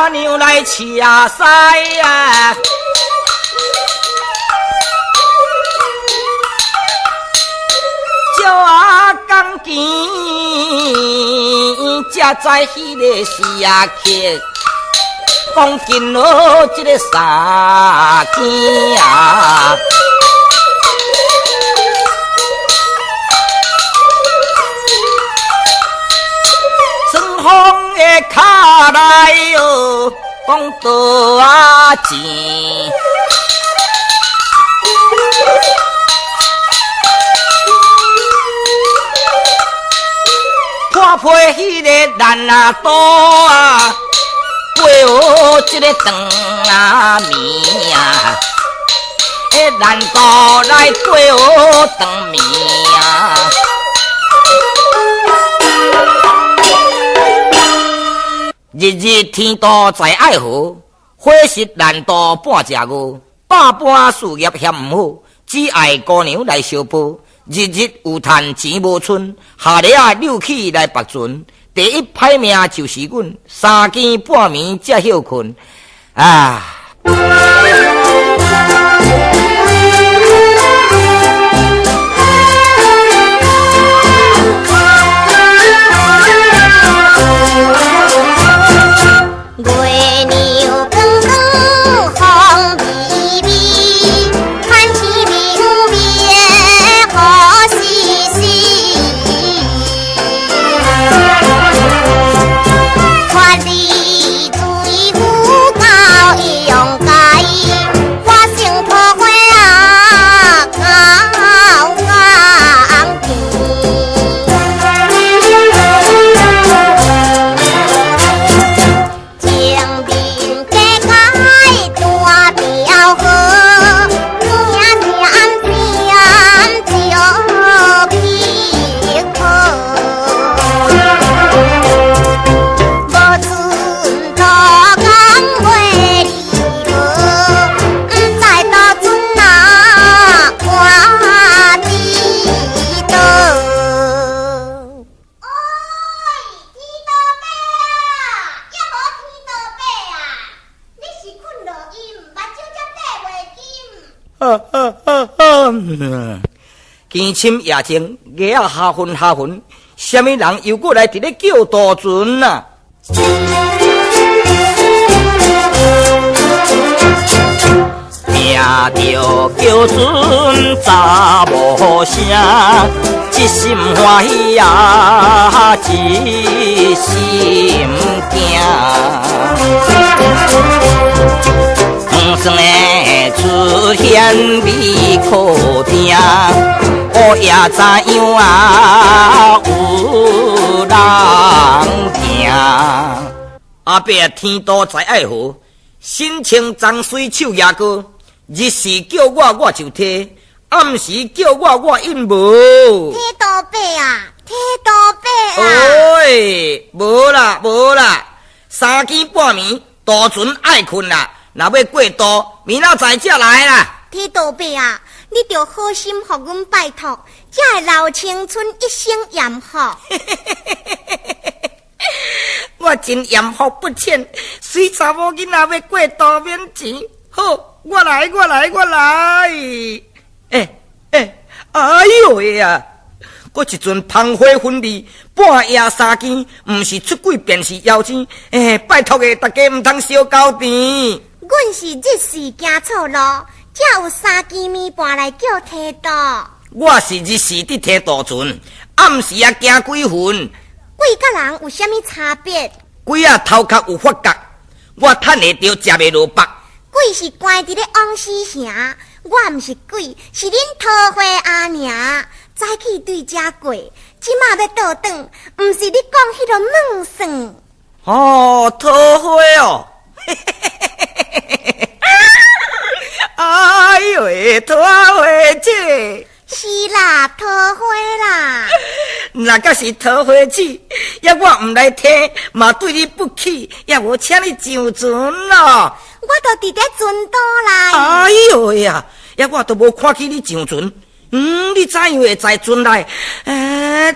把牛来吃塞啊！叫钢筋，才在迄个时刻，讲紧了这个三更啊！双方的卡来哟，讲多啊钱。破皮迄个烂啊刀啊，背后这个长啊面啊，迄烂刀来背后长面啊。日日天道在爱河，伙食烂刀半只饿，百般事业嫌唔好，只爱姑娘来相报。日日有赚钱无剩，下日啊溜起来白存。第一歹命就是阮，3更半暝才休困啊！见深夜静，夜啊下昏下昏，什么人又过来伫咧叫大船啊？听着叫船查无声，一心欢喜啊，一心惊。算的出现美可听，我也知影啊有人行。阿伯天道在爱河，心情脏水手也过。日时叫我就摕，暗时叫我应无。天道伯啊，天道伯啊！哎，无啦，3更半暝，大船爱困啦。若要过渡，明仔载才来啦。天道伯啊，你着好心互阮拜托，才会留青春一生延福。我真延福不浅，水查某囡仔要过渡免钱。好，我来。哎呦喂啊！我一阵芳花粉丽，半夜3更，毋是出轨便是妖精。拜托的，大家毋通小交甜。阮是日时行错路，才有3更暝半来叫天道。我是日时伫天道船，暗时啊行鬼魂。鬼甲人有啥物差别？鬼啊头壳有发觉，我趁会着食袂落腹。鬼是关伫咧往死城，我毋是鬼，是恁桃花阿娘。早起对遮过，即马要倒转，毋是你讲迄个梦算。哦，桃花哦。哎呦喂，桃花姐！是啦，桃花啦。那个是桃花姐，要我唔来听，嘛对你不起，要我请你上船咯。我都伫咧船岛来。哎呦呀，要我都无看见你上船。你怎样会在船内？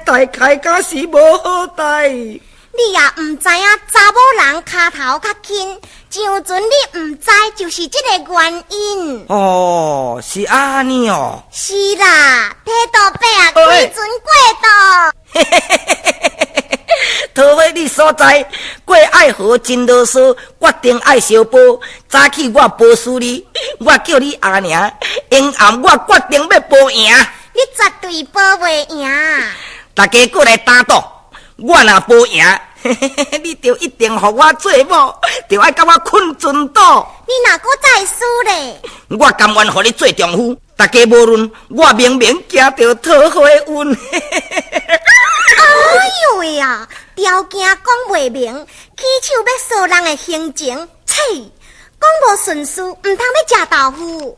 大概敢是无好代。你你也唔知影查某人骹头较轻，上阵你唔知就是这个原因。哦，是安尼哦。是啦，体道伯啊，规阵过道。桃花你所在，过爱河真啰嗦，决定爱相报。早起我报输你，我叫你阿娘，阴暗我决定要报赢。你绝对报袂赢。大家过来打赌，我若报赢，你就一定互我做某，就爱甲我困船岛。你若搁再输咧，我甘愿互你做丈夫。大家无论，我明明惊到桃花运。哎呦喂呀，条件讲袂明，起手要扫人的行程，切，讲无顺序，唔通要食豆腐。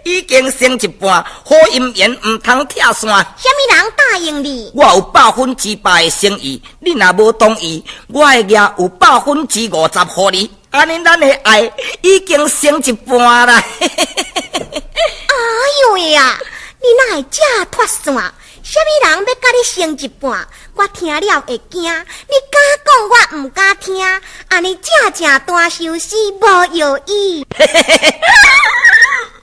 已经成一半，好姻缘唔通拆散。什么人答应你？我有100%的诚意，你若无同意，我会拿有50%互你。安尼咱的爱已经成一半啦。哎呦喂呀，你哪会这脱线？什么人要甲你成一半？我听了会惊，你敢讲我唔敢听？安尼正大受死，无有意。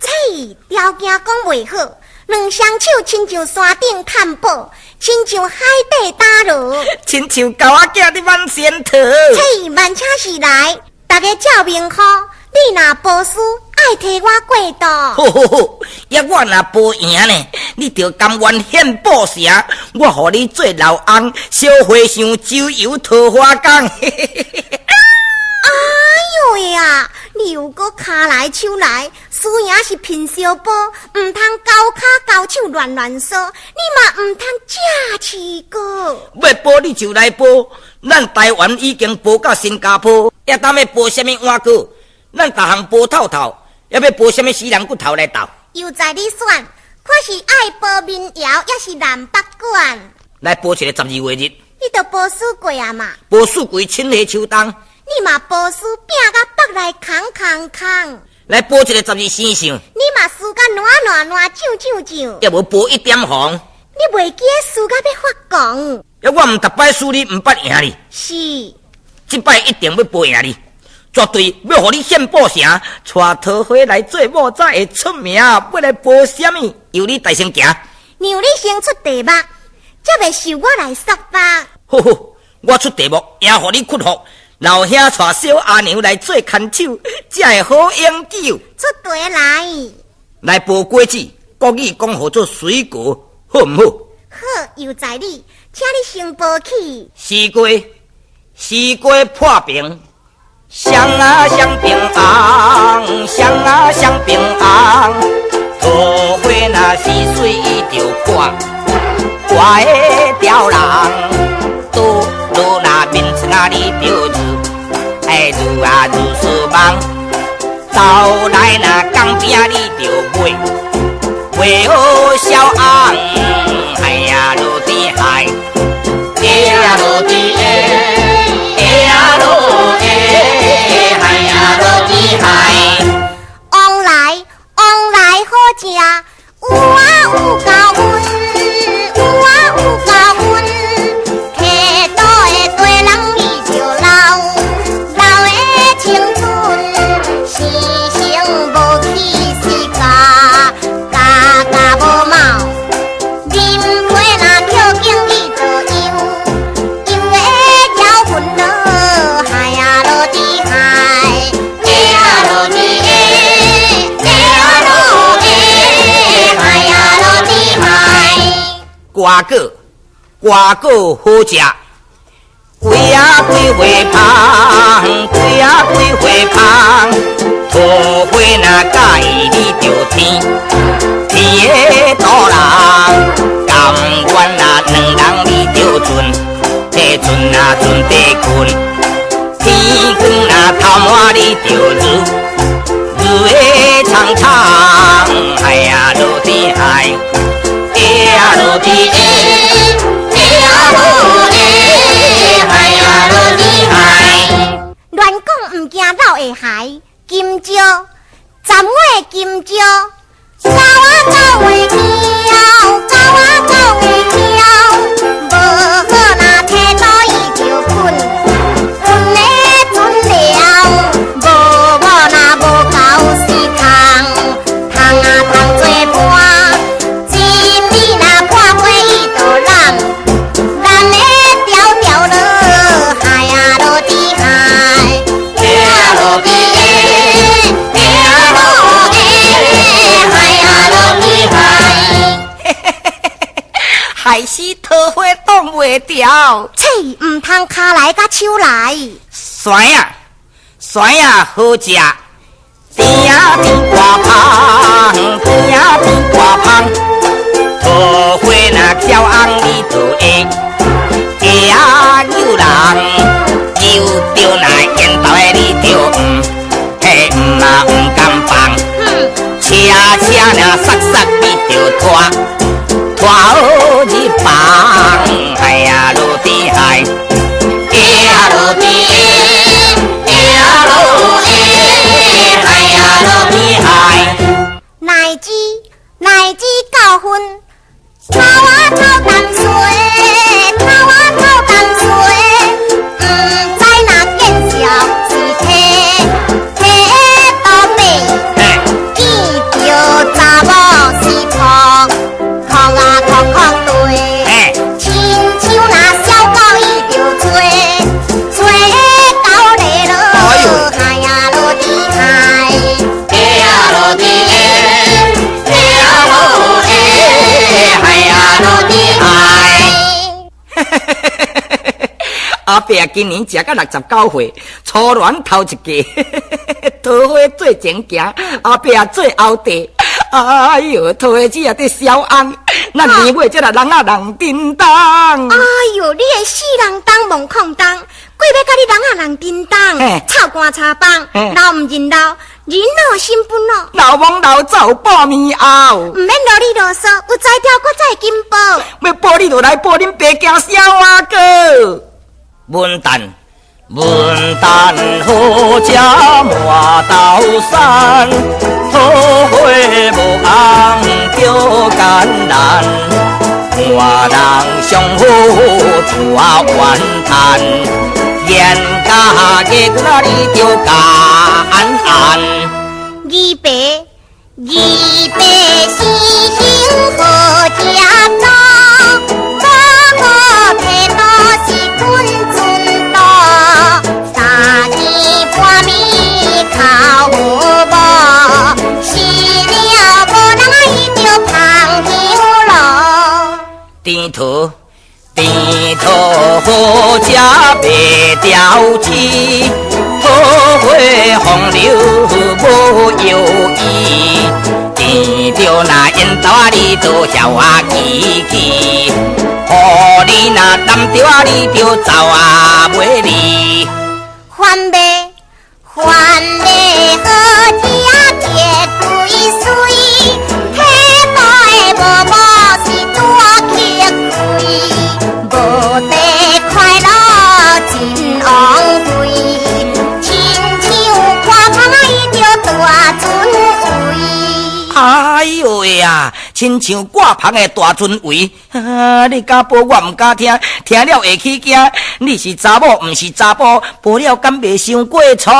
切，条件讲袂好，两双手亲像山顶探宝，亲像海底打螺，亲像狗仔囝伫满仙桃。切，慢车是来，大家照明好。你若报输，爱替我过道。好好好，也我若报赢呢，你就甘愿献宝石，我互你做老翁，小和尚周游桃花港。哎呦呀，你又搁骹来手来，输赢是拼小宝，唔通高骹高手乱乱说，你嘛唔通假气个。要报你就来报，咱台湾已经报到新加坡，也当要报什么碗糕？咱逐项报透透，也要报什么死人骨头来斗？又在你选，看是爱报民谣，也是南北管。来报一个12月日，你都报输过啊嘛？报四季春夏秋冬。你嘛报输拼甲北来空。来报一个12星星。你嘛输甲烂，上。也无报一点红。你袂记输甲要发狂。也我唔逐摆输你，唔捌赢你。是，这摆一定要报赢你。绝对要互你献宝城，带桃花来做某才会出名。要来报什么？由你大声行。让你先出题目，才袂受我来杀吧。好好，我出题目，也互你屈服。老兄带小阿娘来做牵手，才会好永久。出题来，来报果子，国语讲好做水果，好唔好？好，又在你，请你先报起。西瓜破冰。香啊香槟红，香啊香槟红，桃花那是水就挂，挂的吊人，拄落那面前啊你就入，哎入啊入书房，到来那江边你就买，买好小红，哎呀落地海，哎呀落地哎呀落地。往来好食，有啊有够阮，有啊有够阮，溪岛的大人伊就老的青春，生无气势家无貌，啉杯那跳景伊就游，游的摇魂咯，海啊落地海，哎呀落地。瓜果好食，几啊几回芳，几啊几回芳，桃花若介意你就天，天的大人，甘愿那两人你就存，这存啊存地困，天光若头满你就日，日的长长，哎呀落地海。落地乱讲唔惊老会害，金蕉10月金蕉，狗啊狗会叫，狗啊狗会叫，无好若听袂掉。切，唔通骹来甲手来。酸啊好食，甜啊甜瓜芳，甜啊甜瓜芳。桃花若翘红你就会，下扭人，扭着那烟头的你就嘿唔敢放。车若塞你就拖好日放，哎呀落地海，哎呀落地。乃至教训，偷啊偷淡水，偷啊偷淡水，唔知那见笑是体倒背，见着查某是哭啊哭对，亲像那小狗伊着吹到地落，哎呀落地海，哎呀落地。阿伯今年食到69岁，初恋头一个，桃花最前行，阿伯最后地。哎呦，桃花枝也得小红，咱年尾这个人啊人叮当。哎呦，你的死人当梦空当，过要甲你人啊人叮当，臭干茶帮，老唔认老，人老心不老。老翁老走半暝后，唔免啰里啰嗦，有才调搁再进步。要报你就来报恁爸囝小阿哥。文旦好食满豆山，桃花无红叫艰难，换人上好带怨叹，言家嘅那里就干安。二伯是幸好食多，我皮多是滚准多，三更半暝靠无无，死了无人伊就芳香路。甜桃好食袂掉枝，桃花风流无犹豫，见着那烟头啊你就笑啊嘻嘻，予你那担着啊你就走啊袂离。番麦好食结对水，体内无无是多气亏，无地快乐真昂贵，亲像看芳伊着大尊位。哎呦喂啊，亲像挂棚的大尊位，你敢报我唔敢听，听了会起惊。你是查某，唔是查甫，报了敢袂伤过错？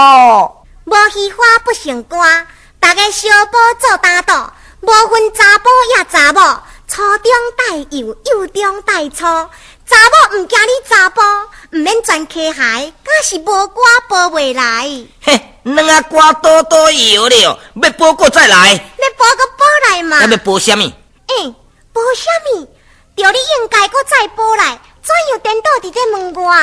无虚花不成官，大家小宝做担当，无分查甫也查某，初中带幼，幼中带初。查某唔惊你查甫，唔免全溪海，敢是无歌报袂来。嘿，两啊歌多多摇了，要报过再来。要报个报来嘛？要报什么？报什么？着你应该搁再报来，怎样颠倒伫这问我？